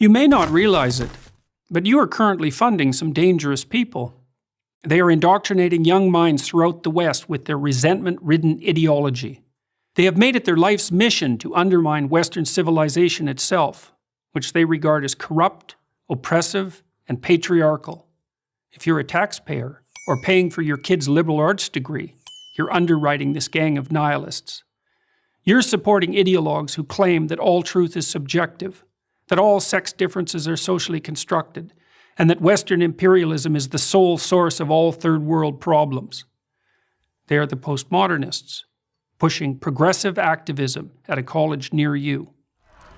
You may not realize it, but you are currently funding some dangerous people. They are indoctrinating young minds throughout the West with their resentment-ridden ideology. They have made it their life's mission to undermine Western civilization itself, which they regard as corrupt, oppressive, and patriarchal. If you're a taxpayer, or paying for your kid's liberal arts degree, you're underwriting this gang of nihilists. You're supporting ideologues who claim that all truth is subjective, that all sex differences are socially constructed, and that Western imperialism is the sole source of all third world problems. They are the postmodernists, pushing progressive activism at a college near you.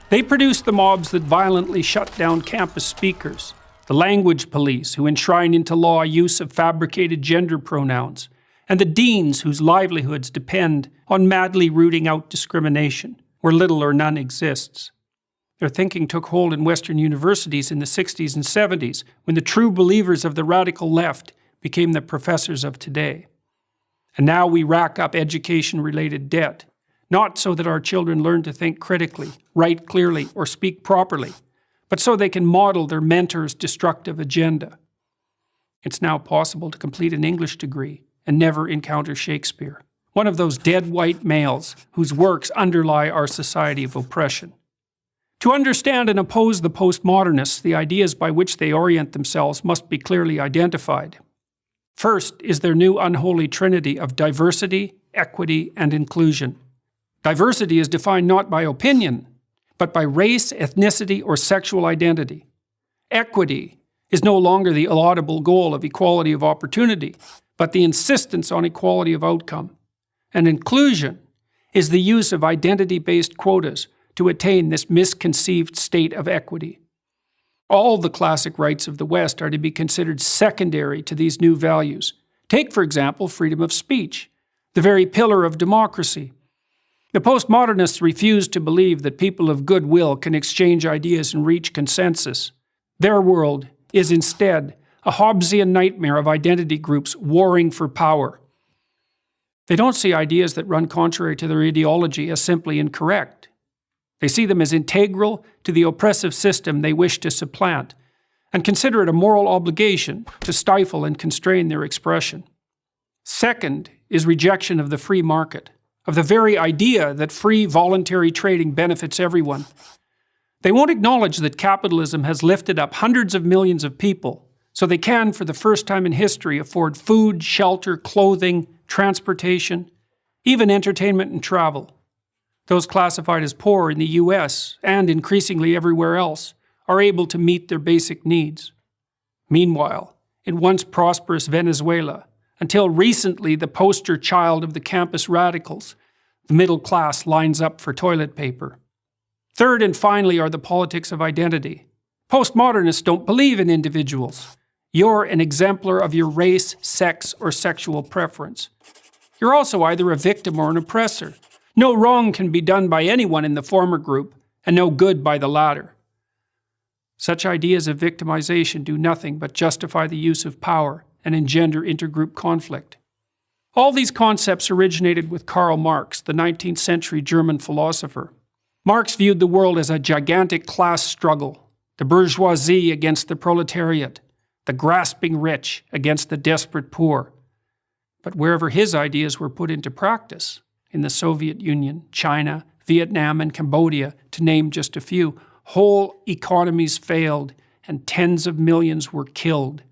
They produce the mobs that violently shut down campus speakers, the language police who enshrine into law use of fabricated gender pronouns, and the deans whose livelihoods depend on madly rooting out discrimination, where little or none exists. Their thinking took hold in Western universities in the 60s and 70s, when the true believers of the radical left became the professors of today. And now we rack up education-related debt, not so that our children learn to think critically, write clearly, or speak properly, but so they can model their mentor's destructive agenda. It's now possible to complete an English degree and never encounter Shakespeare, one of those dead white males whose works underlie our society of oppression. To understand and oppose the postmodernists, the ideas by which they orient themselves must be clearly identified. First is their new unholy trinity of diversity, equity, and inclusion. Diversity is defined not by opinion, but by race, ethnicity, or sexual identity. Equity is no longer the laudable goal of equality of opportunity, but the insistence on equality of outcome. And inclusion is the use of identity-based quotas to attain this misconceived state of equity. All the classic rights of the West are to be considered secondary to these new values. Take, for example, freedom of speech, the very pillar of democracy. The postmodernists refuse to believe that people of goodwill can exchange ideas and reach consensus. Their world is instead a Hobbesian nightmare of identity groups warring for power. They don't see ideas that run contrary to their ideology as simply incorrect. They see them as integral to the oppressive system they wish to supplant, and consider it a moral obligation to stifle and constrain their expression. Second is rejection of the free market, of the very idea that free voluntary trading benefits everyone. They won't acknowledge that capitalism has lifted up hundreds of millions of people, so they can, for the first time in history, afford food, shelter, clothing, transportation, even entertainment and travel. Those classified as poor in the US, and increasingly everywhere else, are able to meet their basic needs. Meanwhile, in once prosperous Venezuela, until recently the poster child of the campus radicals, the middle class lines up for toilet paper. Third and finally are the politics of identity. Postmodernists don't believe in individuals. You're an exemplar of your race, sex, or sexual preference. You're also either a victim or an oppressor. No wrong can be done by anyone in the former group, and no good by the latter. Such ideas of victimization do nothing but justify the use of power and engender intergroup conflict. All these concepts originated with Karl Marx, the 19th century German philosopher. Marx viewed the world as a gigantic class struggle, the bourgeoisie against the proletariat, the grasping rich against the desperate poor. But wherever his ideas were put into practice, in the Soviet Union, China, Vietnam, and Cambodia, to name just a few, whole economies failed and tens of millions were killed.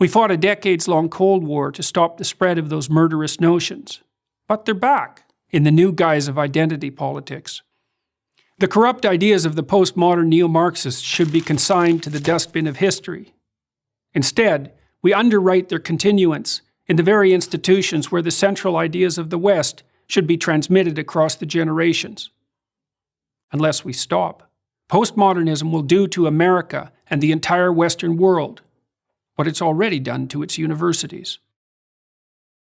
We fought a decades-long Cold War to stop the spread of those murderous notions. But they're back, in the new guise of identity politics. The corrupt ideas of the postmodern neo-Marxists should be consigned to the dustbin of history. Instead, we underwrite their continuance in the very institutions where the central ideas of the West should be transmitted across the generations. Unless we stop, postmodernism will do to America and the entire Western world what it's already done to its universities.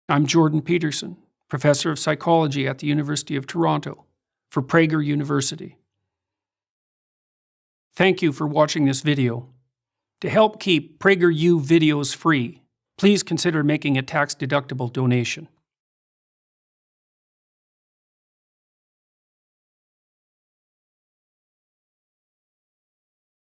I'm Jordan Peterson, professor of psychology at the University of Toronto, for Prager University. Thank you for watching this video. To help keep PragerU videos free, please consider making a tax-deductible donation.